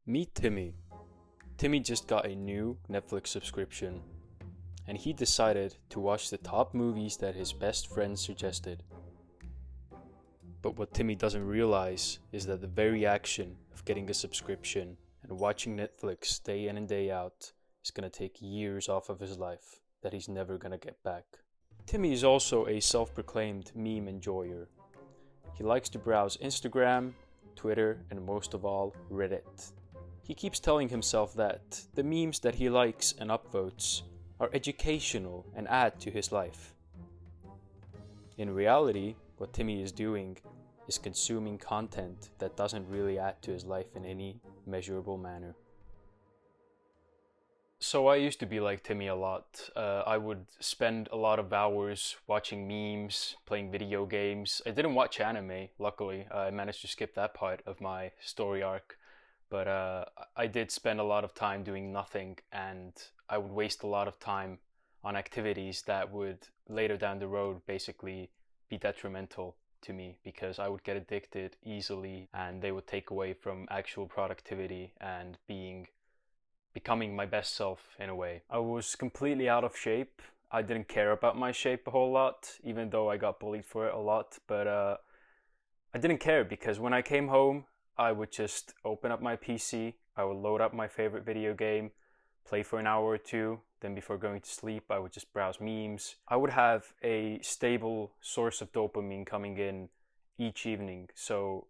Meet Timmy. Timmy just got a new Netflix subscription, and he decided to watch the top movies that his best friend suggested. But what Timmy doesn't realize is that the very action of getting a subscription and watching Netflix day in and day out is gonna take years off of his life that he's never gonna get back. Timmy is also a self-proclaimed meme enjoyer. He likes to browse Instagram, Twitter, and most of all, Reddit. He keeps telling himself that the memes that he likes and upvotes are educational and add to his life. In reality, what Timmy is doing is consuming content that doesn't really add to his life in any measurable manner. So I used to be like Timmy a lot. I would spend a lot of hours watching memes, playing video games. I didn't watch anime, luckily. I managed to skip that part of my story arc. But I did spend a lot of time doing nothing, and I would waste a lot of time on activities that would later down the road basically be detrimental to me because I would get addicted easily and they would take away from actual productivity and becoming my best self in a way. I was completely out of shape. I didn't care about my shape a whole lot, even though I got bullied for it a lot, but I didn't care because when I came home, I would just open up my PC, I would load up my favorite video game, play for an hour or two, then before going to sleep I would just browse memes. I would have a stable source of dopamine coming in each evening, so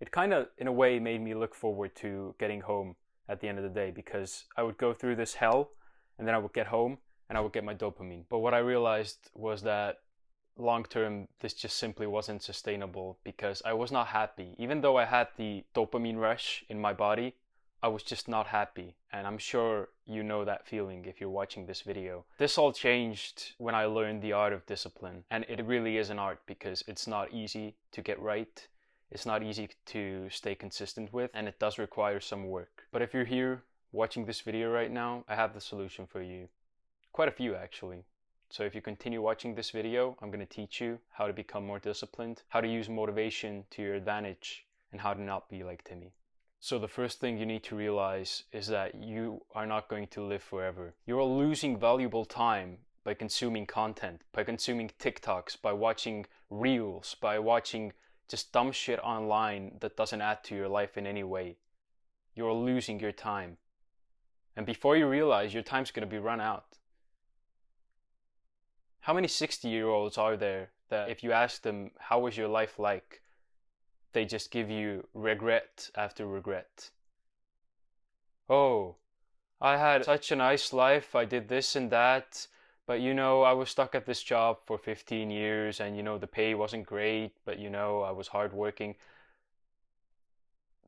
it kind of in a way made me look forward to getting home at the end of the day because I would go through this hell and then I would get home and I would get my dopamine. But what I realized was that long term this just simply wasn't sustainable because I was not happy. Even though I had the dopamine rush in my body, I was just not happy, and I'm sure you know that feeling if you're watching this video. This all changed when I learned the art of discipline, and it really is an art because it's not easy to get right. It's not easy to stay consistent with, and it does require some work. But if you're here watching this video right now, I have the solution for you. Quite a few actually. So if you continue watching this video, I'm going to teach you how to become more disciplined, how to use motivation to your advantage, and how to not be like Timmy. So the first thing you need to realize is that you are not going to live forever. You're losing valuable time by consuming content, by consuming TikToks, by watching reels, by watching just dumb shit online that doesn't add to your life in any way. You're losing your time. And before you realize, your time's going to be run out. How many 60-year-olds are there that if you ask them, how was your life like, they just give you regret after regret? Oh, I had such a nice life, I did this and that, but I was stuck at this job for 15 years and the pay wasn't great, but I was hardworking.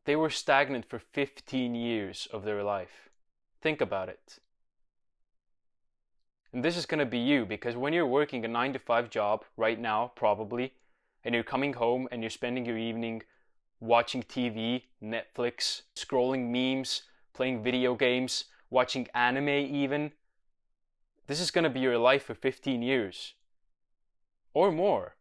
They were stagnant for 15 years of their life. Think about it. And this is going to be you because when you're working a 9 to 5 job right now, probably, and you're coming home and you're spending your evening watching TV, Netflix, scrolling memes, playing video games, watching anime even, this is going to be your life for 15 years or more.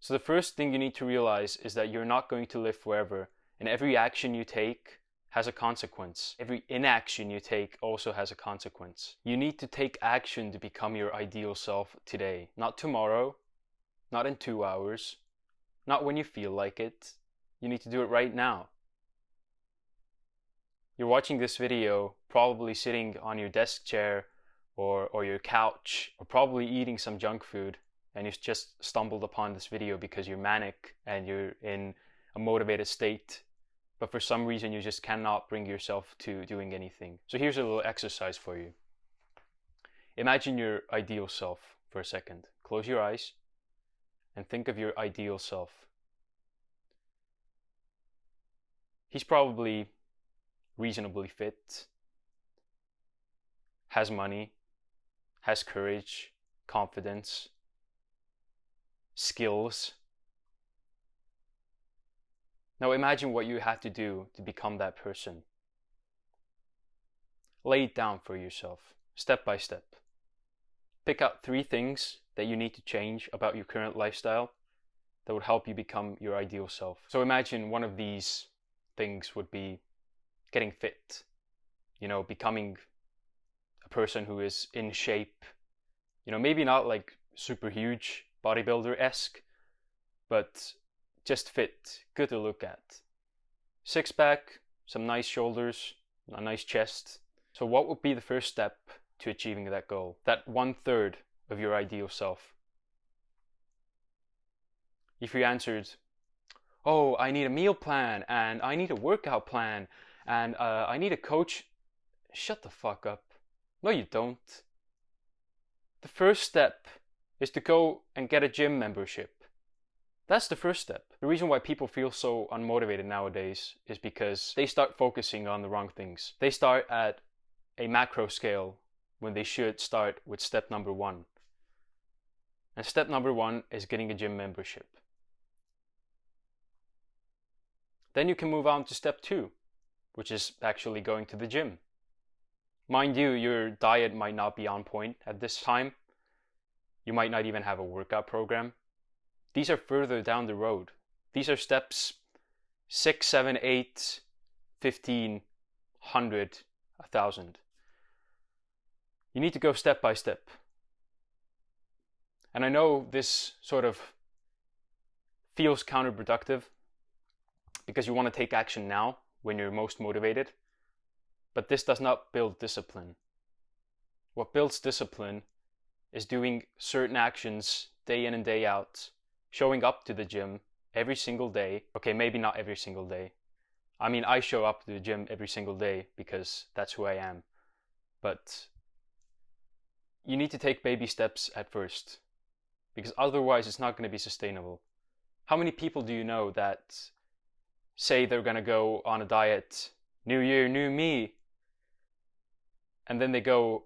So the first thing you need to realize is that you're not going to live forever, and every action you take has a consequence. Every inaction you take also has a consequence. You need to take action to become your ideal self today, not tomorrow, not in 2 hours, not when you feel like it. You need to do it right now. You're watching this video probably sitting on your desk chair or your couch, or probably eating some junk food, and you just stumbled upon this video because you're manic and you're in a motivated state, but for some reason you just cannot bring yourself to doing anything. So here's a little exercise for you. Imagine your ideal self for a second. Close your eyes and think of your ideal self. He's probably reasonably fit, has money, has courage, confidence, skills. Now imagine what you have to do to become that person. Lay it down for yourself, step by step. Pick out 3 things that you need to change about your current lifestyle that would help you become your ideal self. So imagine one of these things would be getting fit, becoming a person who is in shape, maybe not like super huge bodybuilder-esque, but just fit, good to look at. Six pack, some nice shoulders, a nice chest. So what would be the first step to achieving that goal? That 1/3 of your ideal self. If you answered, oh, I need a meal plan, and I need a workout plan, and I need a coach, shut the fuck up. No, you don't. The first step is to go and get a gym membership. That's the first step. The reason why people feel so unmotivated nowadays is because they start focusing on the wrong things. They start at a macro scale when they should start with step number 1. And step number 1 is getting a gym membership. Then you can move on to step 2, which is actually going to the gym. Mind you, your diet might not be on point at this time. You might not even have a workout program. These are further down the road. These are steps 6, 7, 8, 15, 100, 1,000. You need to go step by step. And I know this sort of feels counterproductive because you want to take action now when you're most motivated, but this does not build discipline. What builds discipline is doing certain actions day in and day out, showing up to the gym every single day. Okay, maybe not every single day. I mean, I show up to the gym every single day because that's who I am. But you need to take baby steps at first, because otherwise it's not going to be sustainable. How many people do you know that say they're going to go on a diet, new year, new me, and then they go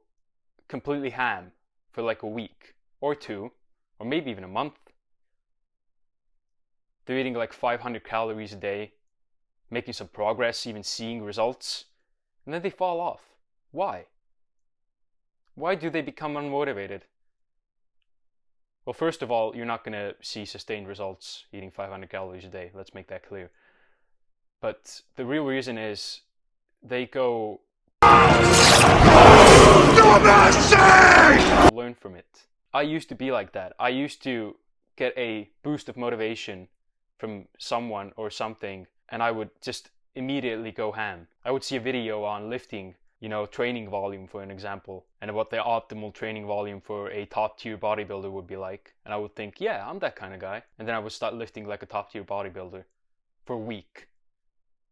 completely ham for like a week or 2, or maybe even a month? They're eating like 500 calories a day, making some progress, even seeing results, and then they fall off. Why? Why do they become unmotivated? Well, first of all, you're not going to see sustained results eating 500 calories a day. Let's make that clear. But the real reason is they go learn from it. I used to be like that. I used to get a boost of motivation from someone or something, and I would just immediately go ham. I would see a video on lifting, training volume for an example, and what the optimal training volume for a top tier bodybuilder would be like. And I would think, yeah, I'm that kind of guy. And then I would start lifting like a top tier bodybuilder for a week.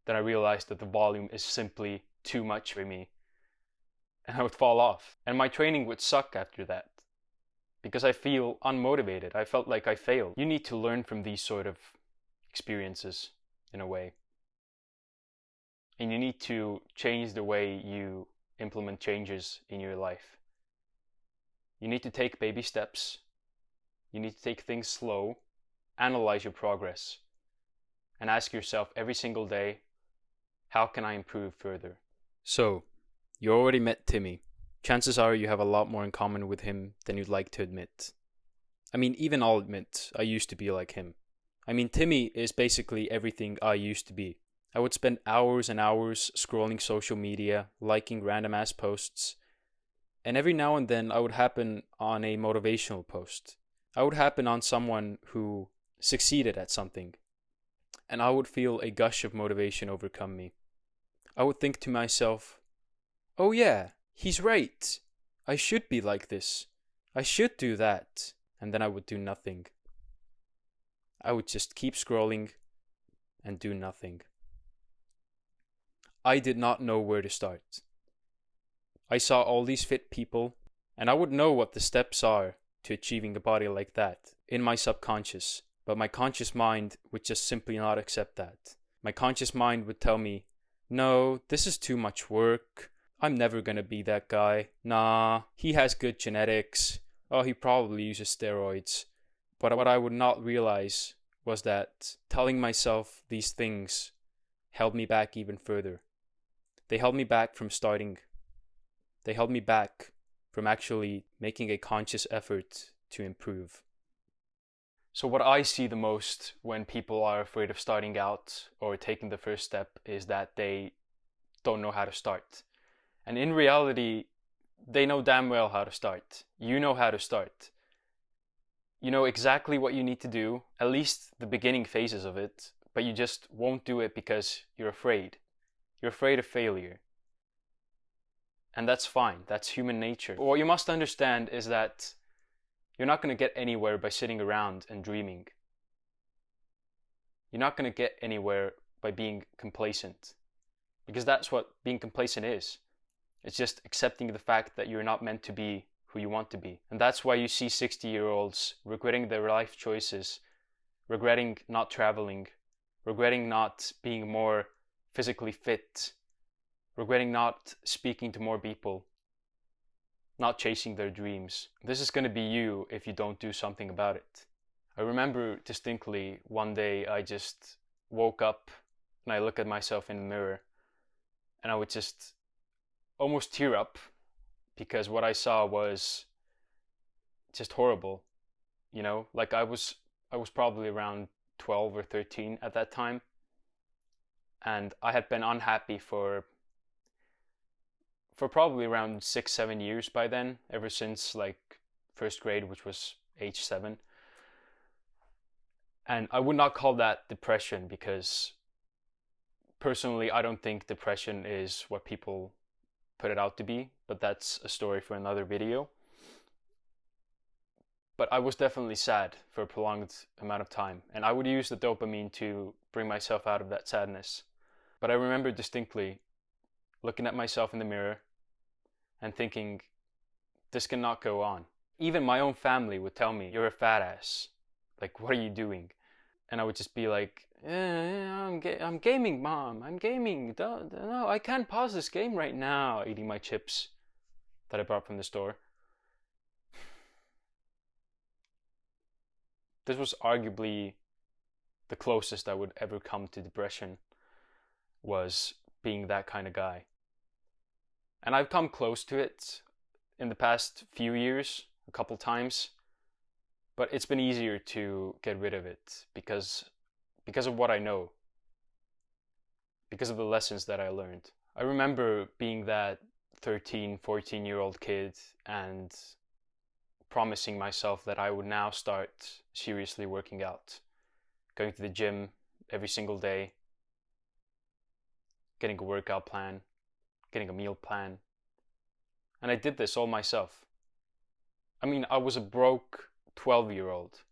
Then I realized that the volume is simply too much for me. And I would fall off. And my training would suck after that, because I feel unmotivated. I felt like I failed. You need to learn from these sort of experiences in a way. And you need to change the way you implement changes in your life. You need to take baby steps. You need to take things slow, analyze your progress, and ask yourself every single day, how can I improve further? So, you already met Timmy. Chances are you have a lot more in common with him than you'd like to admit. I mean, even I'll admit, I used to be like him. I mean, Timmy is basically everything I used to be. I would spend hours and hours scrolling social media, liking random ass posts, and every now and then I would happen on a motivational post. I would happen on someone who succeeded at something, and I would feel a gush of motivation overcome me. I would think to myself, oh yeah, he's right. I should be like this. I should do that. And then I would do nothing. I would just keep scrolling and do nothing. I did not know where to start. I saw all these fit people, and I would know what the steps are to achieving a body like that in my subconscious, but my conscious mind would just simply not accept that. My conscious mind would tell me, no, this is too much work. I'm never gonna be that guy. Nah, he has good genetics. Oh, he probably uses steroids. But what I would not realize was that telling myself these things held me back even further. They held me back from starting. They held me back from actually making a conscious effort to improve. So what I see the most when people are afraid of starting out or taking the first step is that they don't know how to start. And in reality, they know damn well how to start. You know how to start. You know exactly what you need to do, at least the beginning phases of it, but you just won't do it because you're afraid. You're afraid of failure. And that's fine. That's human nature. But what you must understand is that you're not going to get anywhere by sitting around and dreaming. You're not going to get anywhere by being complacent. Because that's what being complacent is. It's just accepting the fact that you're not meant to be who you want to be. And that's why you see 60-year-olds regretting their life choices, regretting not traveling, regretting not being more physically fit, regretting not speaking to more people, not chasing their dreams. This is going to be you if you don't do something about it. I remember distinctly one day I just woke up and I looked at myself in the mirror and I would just almost tear up because what I saw was just horrible. You know, like I was probably around 12 or 13 at that time, and I had been unhappy for probably around 6-7 years by then, ever since like first grade, which was age 7. And I would not call that depression because personally I don't think depression is what people put it out to be, but that's a story for another video. But I was definitely sad for a prolonged amount of time, and I would use the dopamine to bring myself out of that sadness. But I remember distinctly looking at myself in the mirror and thinking, this cannot go on. Even my own family would tell me, you're a fat ass. Like, what are you doing? And I would just be like, I'm gaming, Mom. I'm gaming. No, I can't pause this game right now. Eating my chips that I brought from the store. This was arguably the closest I would ever come to depression, was being that kind of guy. And I've come close to it in the past few years, a couple times, but it's been easier to get rid of it because of what I know, because of the lessons that I learned. I remember being that 13, 14-year-old kid and promising myself that I would now start seriously working out, going to the gym every single day, getting a workout plan, getting a meal plan. And I did this all myself. I mean, I was a broke 12-year-old.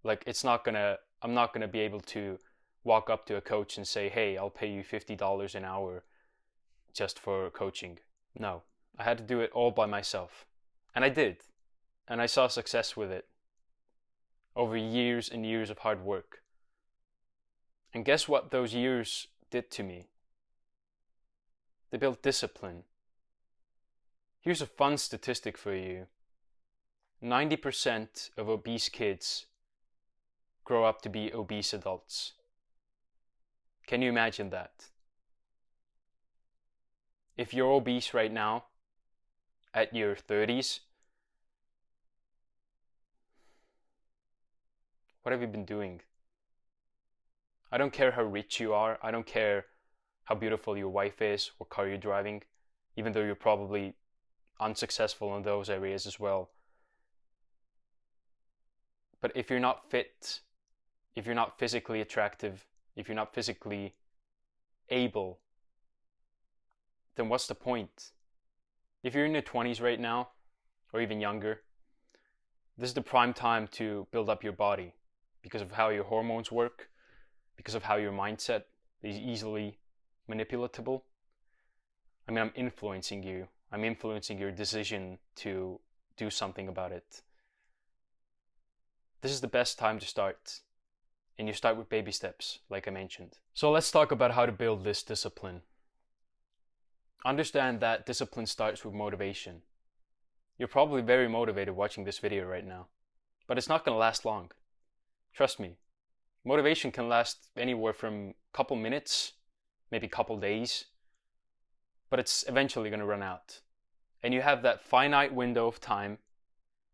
Like, I'm not gonna be able to walk up to a coach and say, hey, I'll pay you $50 an hour just for coaching. No, I had to do it all by myself. And I did. And I saw success with it over years and years of hard work. And guess what those years did to me? They built discipline. Here's a fun statistic for you. 90% of obese kids grow up to be obese adults. Can you imagine that? If you're obese right now, at your 30s, what have you been doing? I don't care how rich you are. I don't care how beautiful your wife is, what car you're driving, even though you're probably unsuccessful in those areas as well. But if you're not fit, if you're not physically attractive, if you're not physically able, then what's the point? If you're in your 20s right now, or even younger, this is the prime time to build up your body because of how your hormones work, because of how your mindset is easily manipulatable. I mean, I'm influencing you. I'm influencing your decision to do something about it. This is the best time to start. And you start with baby steps, like I mentioned. So let's talk about how to build this discipline. Understand that discipline starts with motivation. You're probably very motivated watching this video right now, but it's not going to last long. Trust me. Motivation can last anywhere from a couple minutes, maybe a couple days, but it's eventually going to run out. And you have that finite window of time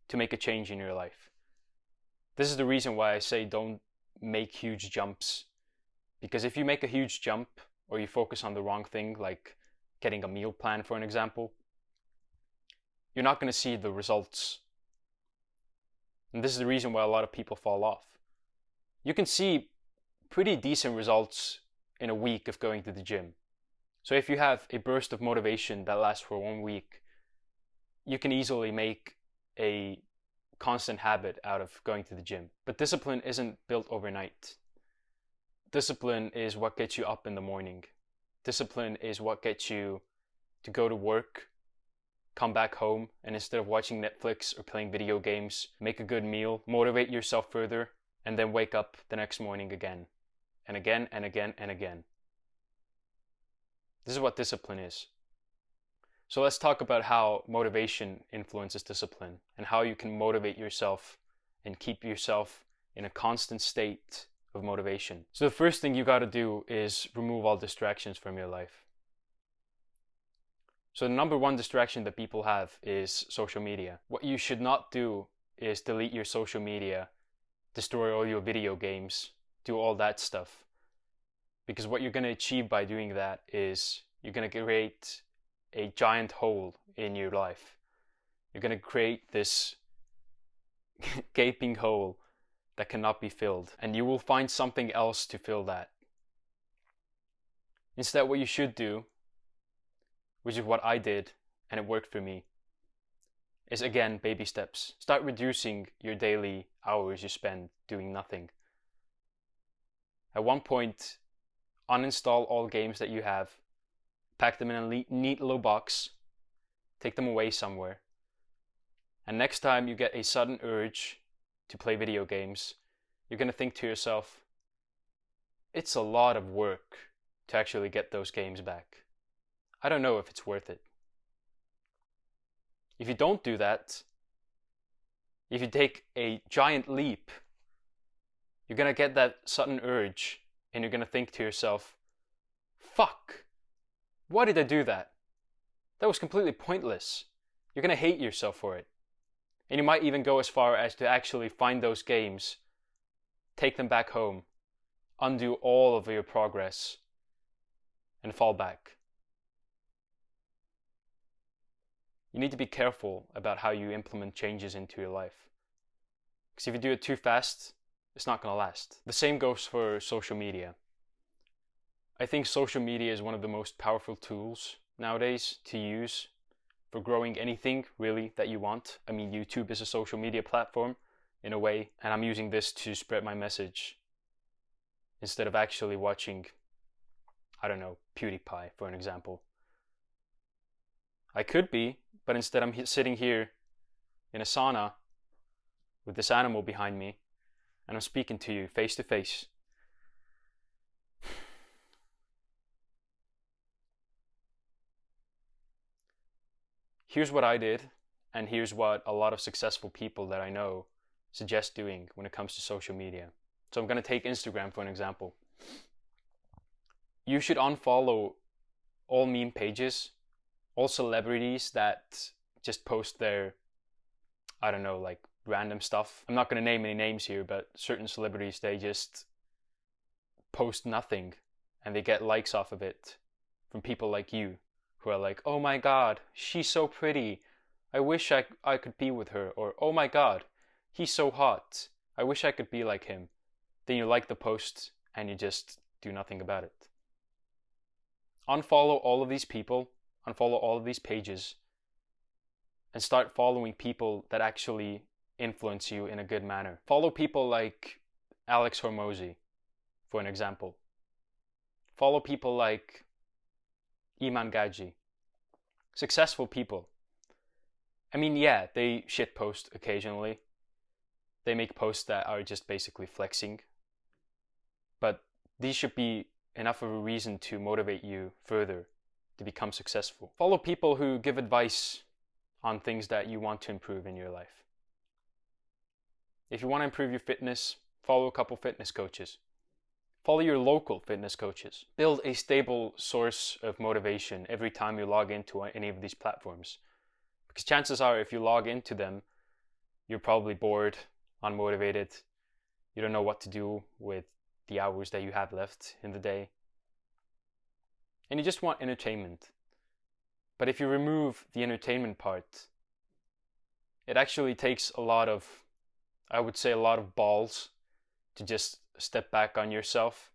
to make a change in your life. This is the reason why I say don't make huge jumps. Because if you make a huge jump or you focus on the wrong thing, like getting a meal plan for an example, you're not going to see the results. And this is the reason why a lot of people fall off. You can see pretty decent results in a week of going to the gym. So if you have a burst of motivation that lasts for 1 week, you can easily make a constant habit out of going to the gym. But discipline isn't built overnight. Discipline is what gets you up in the morning. Discipline is what gets you to go to work, come back home, and instead of watching Netflix or playing video games, make a good meal, motivate yourself further, and then wake up the next morning again, and again, and again, and again. This is what discipline is. So let's talk about how motivation influences discipline and how you can motivate yourself and keep yourself in a constant state of motivation. So the first thing you got to do is remove all distractions from your life. So the number one distraction that people have is social media. What you should not do is delete your social media, destroy all your video games, do all that stuff. Because what you're going to achieve by doing that is you're going to create a giant hole in your life. You're going to create this gaping hole that cannot be filled, and you will find something else to fill that. Instead, what you should do, which is what I did, and it worked for me, is again baby steps. Start reducing your daily hours you spend doing nothing. At one point, uninstall all games that you have, pack them in a neat little box, take them away somewhere, and next time you get a sudden urge to play video games, you're going to think to yourself, it's a lot of work to actually get those games back. I don't know if it's worth it. If you don't do that, if you take a giant leap, you're going to get that sudden urge and you're going to think to yourself, fuck, why did I do that? That was completely pointless. You're going to hate yourself for it. And you might even go as far as to actually find those games, take them back home, undo all of your progress, and fall back. You need to be careful about how you implement changes into your life. Because if you do it too fast, it's not going to last. The same goes for social media. I think social media is one of the most powerful tools nowadays to use for growing anything really that you want. I mean, YouTube is a social media platform in a way, and I'm using this to spread my message instead of actually watching, I don't know, PewDiePie for an example. I could be, but instead I'm sitting here in a sauna with this animal behind me and I'm speaking to you face to face. Here's what I did, and here's what a lot of successful people that I know suggest doing when it comes to social media. So I'm going to take Instagram for an example. You should unfollow all meme pages, all celebrities that just post their, I don't know, like random stuff. I'm not going to name any names here, but certain celebrities, they just post nothing and they get likes off of it from people like you, who are like, oh my god, she's so pretty, I wish I could be with her, or oh my god, he's so hot, I wish I could be like him. Then you like the post and you just do nothing about it. Unfollow all of these people, unfollow all of these pages, and start following people that actually influence you in a good manner. Follow people like Alex Hormozy, for an example. Follow people like Iman Gaji. Successful people. I mean, yeah, they shitpost occasionally. They make posts that are just basically flexing. But these should be enough of a reason to motivate you further to become successful. Follow people who give advice on things that you want to improve in your life. If you want to improve your fitness, follow a couple fitness coaches. Follow your local fitness coaches. Build a stable source of motivation every time you log into any of these platforms. Because chances are, if you log into them, you're probably bored unmotivated, you don't know what to do with the hours that you have left in the day, and you just want entertainment. But if you remove the entertainment part, it actually takes a lot of, I would say, a lot of balls to just step back on yourself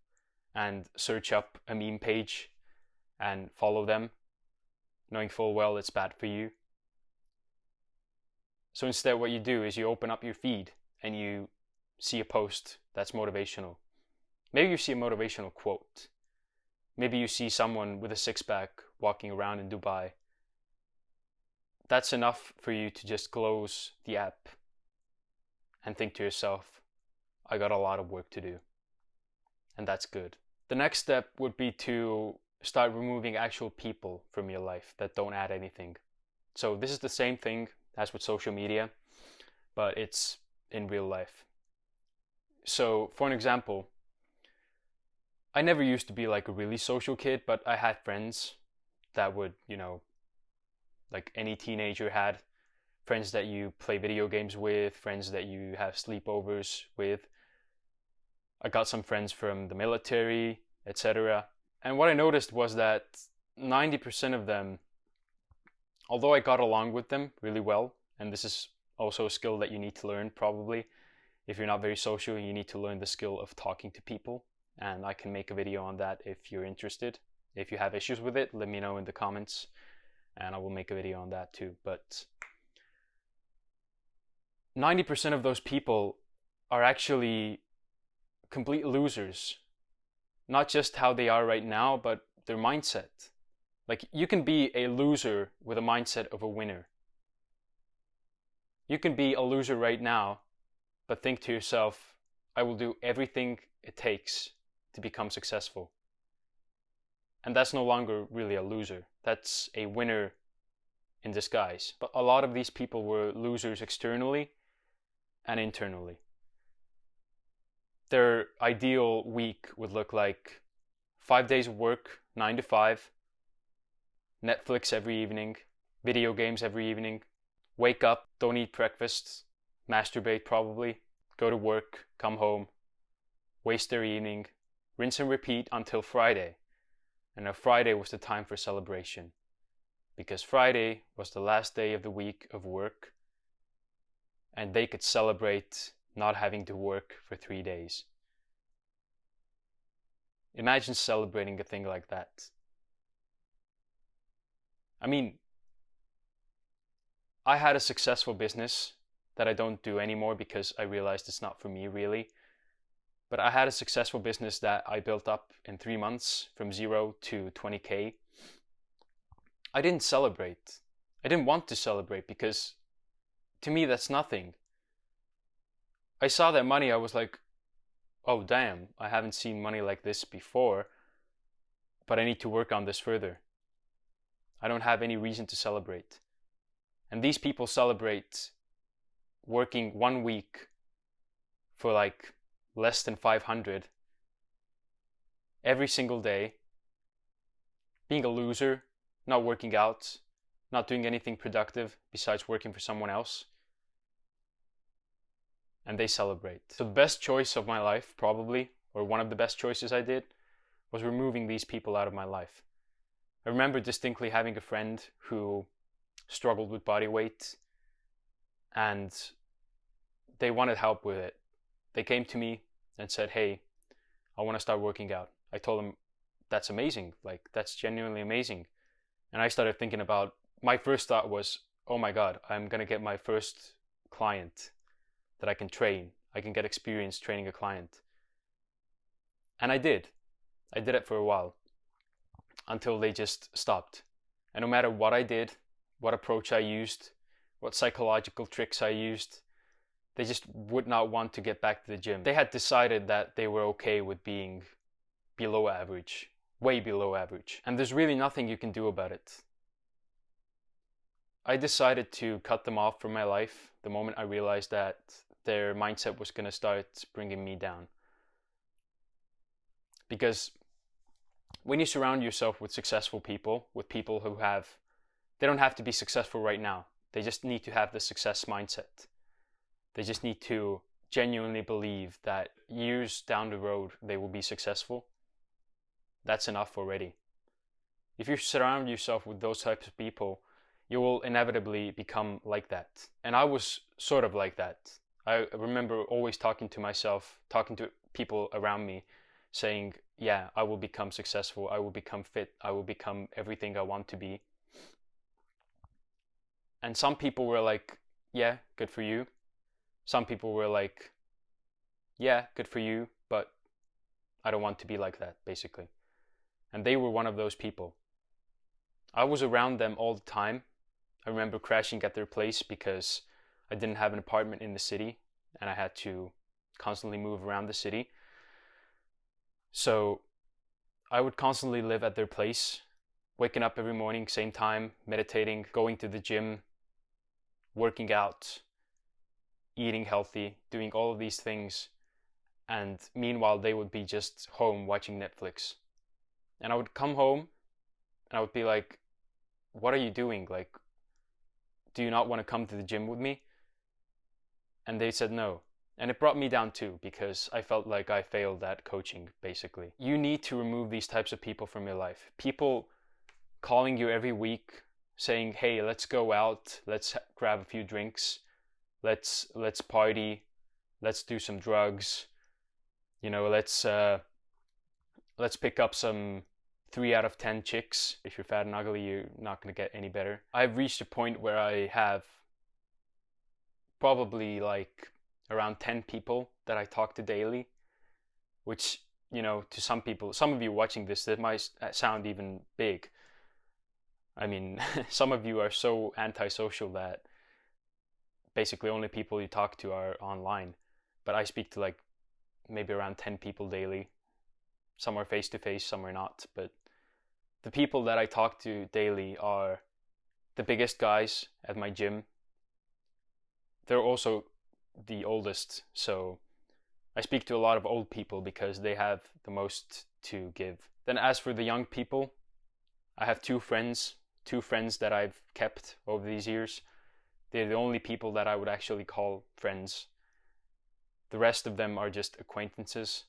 and search up a meme page and follow them, knowing full well it's bad for you. So instead, what you do is you open up your feed and you see a post that's motivational. Maybe you see a motivational quote. Maybe you see someone with a six-pack walking around in Dubai. That's enough for you to just close the app and think to yourself, I got a lot of work to do. And that's good. The next step would be to start removing actual people from your life that don't add anything. So this is the same thing as with social media, but it's in real life. So for an example, I never used to be like a really social kid, but I had friends that would, like any teenager had, friends that you play video games with, friends that you have sleepovers with. I got some friends from the military, etc. And what I noticed was that 90% of them, although I got along with them really well, and this is also a skill that you need to learn probably. If you're not very social, you need to learn the skill of talking to people. And I can make a video on that if you're interested. If you have issues with it, let me know in the comments and I will make a video on that too. But 90% of those people are actually complete losers. Not just how they are right now, but their mindset. Like, you can be a loser with a mindset of a winner. You can be a loser right now, but think to yourself, I will do everything it takes to become successful. And that's no longer really a loser. That's a winner in disguise. But a lot of these people were losers externally and internally. Their ideal week would look like 5 days of work, 9 to 5, Netflix every evening, video games every evening, wake up, don't eat breakfast, masturbate probably, go to work, come home, waste their evening, rinse and repeat until Friday. And now Friday was the time for celebration, because Friday was the last day of the week of work and they could celebrate not having to work for 3 days. Imagine celebrating a thing like that. I mean, I had a successful business that I don't do anymore because I realized it's not for me really. But I had a successful business that I built up in 3 months from 0 to 20K. I didn't celebrate. I didn't want to celebrate because to me that's nothing. I saw that money, I was like, oh damn, I haven't seen money like this before, but I need to work on this further. I don't have any reason to celebrate. And these people celebrate working 1 week for like less than 500 every single day, being a loser, not working out, not doing anything productive besides working for someone else. And they celebrate. So the best choice of my life, probably, or one of the best choices I did, was removing these people out of my life. I remember distinctly having a friend who struggled with body weight and they wanted help with it. They came to me and said, hey, I want to start working out. I told them, that's amazing. Like, that's genuinely amazing. And I started thinking about, my first thought was, oh my God, I'm going to get my first client that I can train. I can get experience training a client. And I did. I did it for a while until they just stopped. And no matter what I did, what approach I used, what psychological tricks I used, they just would not want to get back to the gym. They had decided that they were okay with being below average, way below average. And there's really nothing you can do about it. I decided to cut them off from my life the moment I realized that their mindset was going to start bringing me down. Because when you surround yourself with successful people, with people who they don't have to be successful right now. They just need to have the success mindset. They just need to genuinely believe that years down the road they will be successful, that's enough already. If you surround yourself with those types of people, you will inevitably become like that. And I was sort of like that. I remember always talking to myself, talking to people around me, saying, yeah, I will become successful, I will become fit, I will become everything I want to be. And some people were like, yeah, good for you. Some people were like, yeah, good for you, but I don't want to be like that, basically. And they were one of those people. I was around them all the time. I remember crashing at their place because I didn't have an apartment in the city and I had to constantly move around the city. So I would constantly live at their place, waking up every morning, same time, meditating, going to the gym, working out, eating healthy, doing all of these things. And meanwhile, they would be just home watching Netflix. And I would come home and I would be like, what are you doing? Like, do you not want to come to the gym with me? And they said no. And it brought me down too, because I felt like I failed at coaching, basically. You need to remove these types of people from your life. People calling you every week saying, hey, let's go out, let's grab a few drinks, let's party, let's do some drugs, you know, let's pick up some 3 out of 10 chicks. If you're fat and ugly, you're not going to get any better. I've reached a point where I have probably like around 10 people that I talk to daily, which, you know, to some people, some of you watching this, that might sound even big. I mean, some of you are so antisocial that basically only people you talk to are online. But I speak to like maybe around 10 people daily. Some are face to face, some are not. But the people that I talk to daily are the biggest guys at my gym. They're also the oldest, so I speak to a lot of old people because they have the most to give. Then as for the young people, I have two friends that I've kept over these years. They're the only people that I would actually call friends. The rest of them are just acquaintances.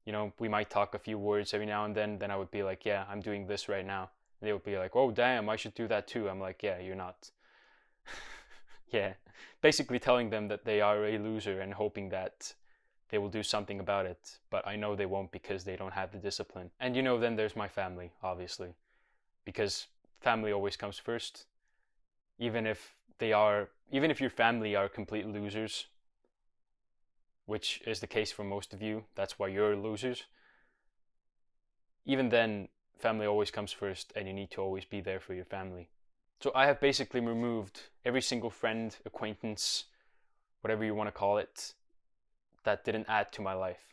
You know, we might talk a few words every now and then I would be like, yeah, I'm doing this right now. And they would be like, oh damn, I should do that too. I'm like, yeah, you're not. Yeah, basically telling them that they are a loser and hoping that they will do something about it. But I know they won't because they don't have the discipline. And you know, then there's my family, obviously, because family always comes first. Even if your family are complete losers, which is the case for most of you, that's why you're losers. Even then, family always comes first and you need to always be there for your family. So I have basically removed every single friend, acquaintance, whatever you want to call it, that didn't add to my life.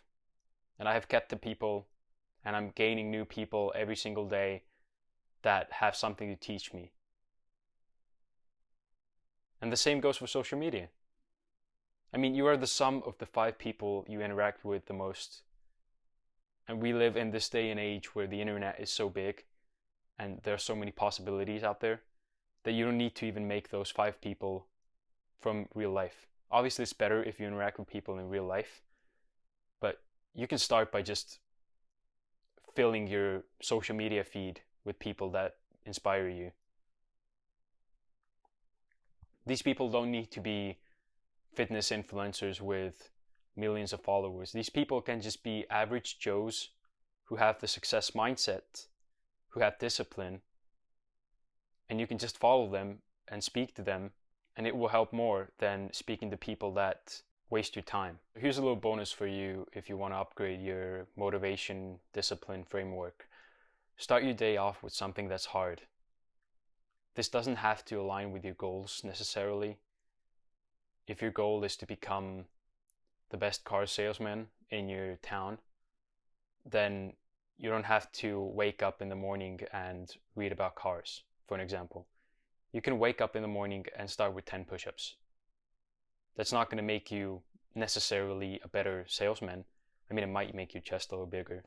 And I have kept the people, and I'm gaining new people every single day that have something to teach me. And the same goes for social media. I mean, you are the sum of the 5 people you interact with the most. And we live in this day and age where the internet is so big and there are so many possibilities out there that you don't need to even make those 5 people from real life. Obviously, it's better if you interact with people in real life, but you can start by just filling your social media feed with people that inspire you. These people don't need to be fitness influencers with millions of followers. These people can just be average Joes who have the success mindset, who have discipline, and you can just follow them and speak to them, and it will help more than speaking to people that waste your time. Here's a little bonus for you if you want to upgrade your motivation discipline framework. Start your day off with something that's hard. This doesn't have to align with your goals necessarily. If your goal is to become the best car salesman in your town, then you don't have to wake up in the morning and read about cars, for an example. You can wake up in the morning and start with 10 push-ups. That's not going to make you necessarily a better salesman. I mean, it might make your chest a little bigger,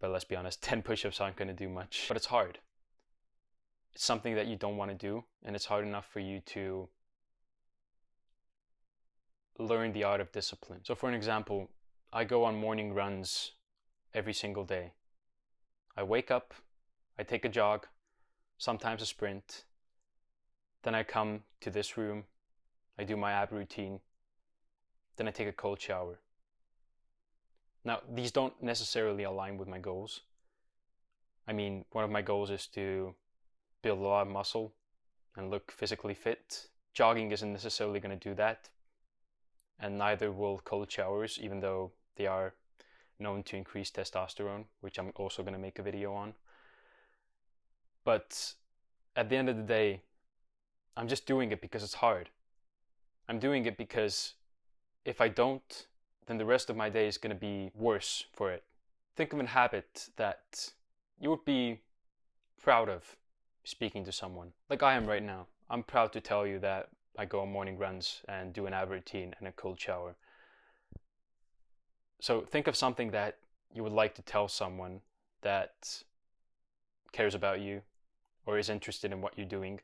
but let's be honest, 10 push-ups aren't going to do much. But it's hard. It's something that you don't want to do, and it's hard enough for you to learn the art of discipline. So for an example, I go on morning runs every single day. I wake up, I take a jog, sometimes a sprint, then I come to this room, I do my ab routine, then I take a cold shower. Now, these don't necessarily align with my goals. I mean, one of my goals is to build a lot of muscle and look physically fit. Jogging isn't necessarily going to do that, and neither will cold showers, even though they are known to increase testosterone, which I'm also going to make a video on. But at the end of the day, I'm just doing it because it's hard. I'm doing it because if I don't, then the rest of my day is going to be worse for it. Think of a habit that you would be proud of speaking to someone, like I am right now. I'm proud to tell you that I go on morning runs and do an ab routine and a cold shower. So think of something that you would like to tell someone that cares about you or is interested in what you're doing.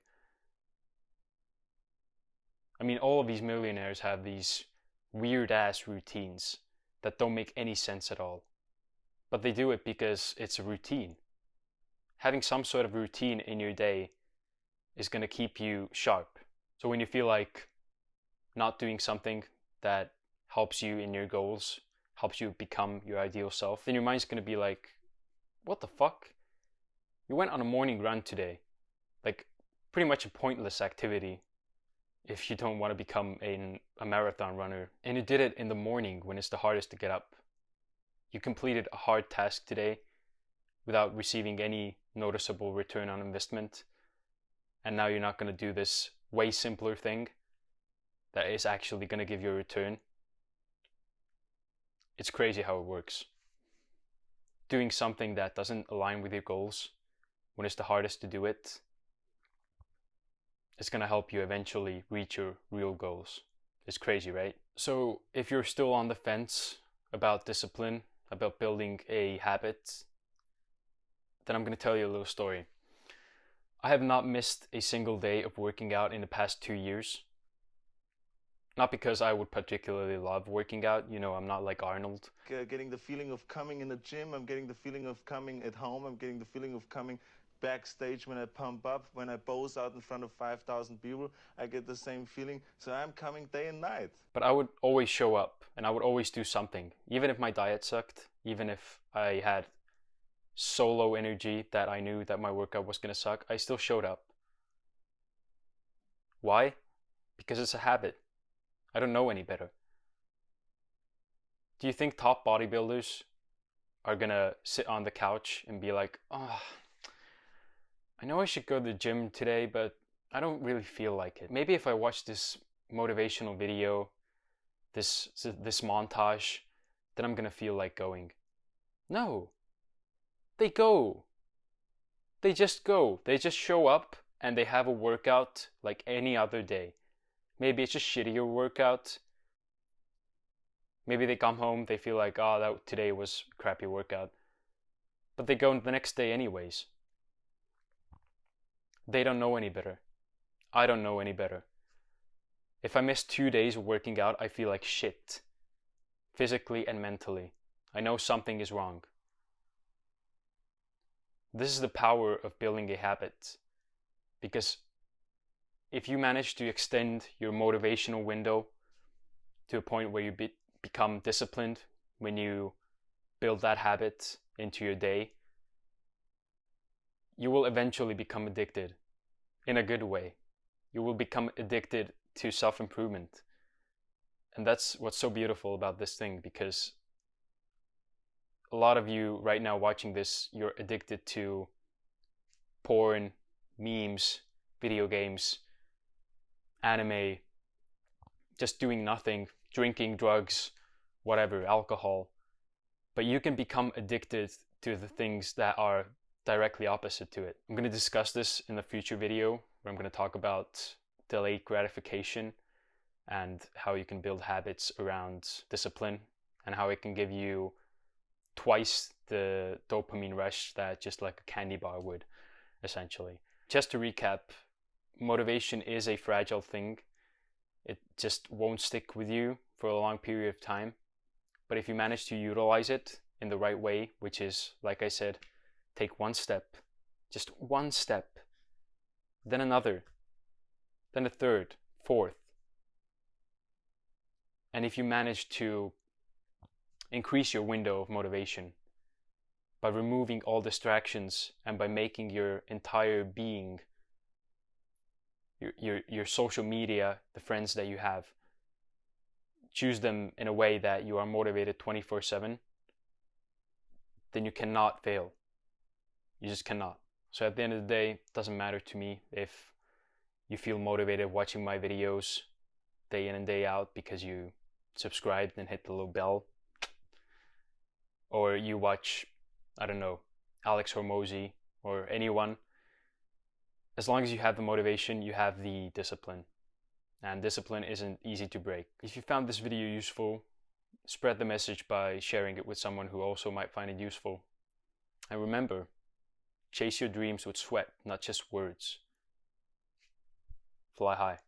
I mean, all of these millionaires have these weird ass routines that don't make any sense at all. But they do it because it's a routine. Having some sort of routine in your day is going to keep you sharp. So when you feel like not doing something that helps you in your goals, helps you become your ideal self, then your mind's going to be like, what the fuck? You went on a morning run today. Like, pretty much a pointless activity if you don't want to become a marathon runner. And you did it in the morning when it's the hardest to get up. You completed a hard task today without receiving any noticeable return on investment. And now you're not going to do this way simpler thing that is actually going to give you a return. It's crazy how it works. Doing something that doesn't align with your goals when it's the hardest to do it, it's going to help you eventually reach your real goals. It's crazy, right? So if you're still on the fence about discipline, about building a habit, then I'm going to tell you a little story. I have not missed a single day of working out in the past 2 years. Not because I would particularly love working out, you know, I'm not like Arnold. Getting the feeling of coming in the gym, I'm getting the feeling of coming at home, I'm getting the feeling of coming backstage when I pump up, when I pose out in front of 5,000 people, I get the same feeling. So I'm coming day and night. But I would always show up and I would always do something. Even if my diet sucked, even if I had so low energy that I knew that my workout was going to suck, I still showed up. Why? Because it's a habit. I don't know any better. Do you think top bodybuilders are gonna sit on the couch and be like, oh, I know I should go to the gym today, but I don't really feel like it. Maybe if I watch this motivational video, this montage, then I'm gonna feel like going. No. They go. They just go. They just show up and they have a workout like any other day. Maybe it's a shittier workout. Maybe they come home, they feel like, oh, that today was a crappy workout. But they go the next day anyways. They don't know any better. I don't know any better. If I miss 2 days of working out, I feel like shit. Physically and mentally. I know something is wrong. This is the power of building a habit. Because if you manage to extend your motivational window to a point where you become disciplined, when you build that habit into your day, you will eventually become addicted in a good way. You will become addicted to self-improvement. And that's what's so beautiful about this thing, because a lot of you right now watching this, you're addicted to porn, memes, video games, anime, just doing nothing, drinking, drugs, whatever, alcohol. But you can become addicted to the things that are directly opposite to it. I'm going to discuss this in a future video where I'm going to talk about delayed gratification and how you can build habits around discipline and how it can give you twice the dopamine rush that just like a candy bar would, essentially. Just to recap, motivation is a fragile thing. it just won't stick with you for a long period of time. But if you manage to utilize it in the right way, which is, like I said, take one step, just one step, then another, then a third, fourth. And if you manage to increase your window of motivation by removing all distractions and by making your entire being, your social media, the friends that you have, choose them in a way that you are motivated 24/7, then you cannot fail. You just cannot. So at the end of the day, it doesn't matter to me if you feel motivated watching my videos day in and day out because you subscribed and hit the little bell, or you watch, I don't know, Alex Hormozy or anyone. As long as you have the motivation, you have the discipline. And discipline isn't easy to break. If you found this video useful, spread the message by sharing it with someone who also might find it useful. And remember, chase your dreams with sweat, not just words. Fly high.